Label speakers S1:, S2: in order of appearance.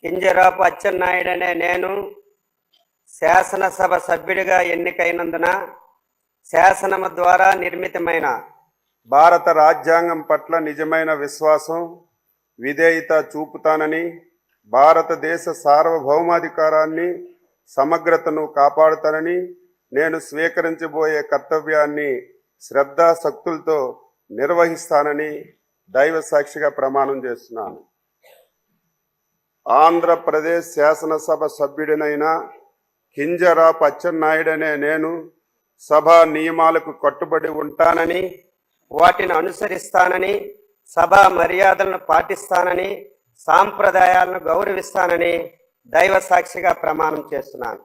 S1: కింజరాపు అచ్చెన్నాయుడు అనే నేను శాసనసభ సభ్యుడిగా ఎన్నికైనందున శాసనము ద్వారా నిర్మితమైన
S2: భారత రాజ్యాంగం పట్ల నిజమైన విశ్వాసం, విధేయత చూపుతానని, భారతదేశ సార్వభౌమాధికారాన్ని, సమగ్రతను కాపాడుతానని, నేను స్వీకరించబోయే కర్తవ్యాన్ని శ్రద్ధాశక్తులతో నిర్వహిస్తానని దైవ సాక్షిగా ప్రమాణం చేస్తున్నాను. ఆంధ్రప్రదేశ్ శాసనసభ సభ్యుడినైన కింజరాపు అచ్చెన్నాయుడు అనే నేను సభా నియమాలకు కట్టుబడి ఉంటానని,
S1: వాటిని అనుసరిస్తానని, సభా మర్యాదలను పాటిస్తానని, సాంప్రదాయాలను గౌరవిస్తానని దైవ సాక్షిగా ప్రమాణం చేస్తున్నాను.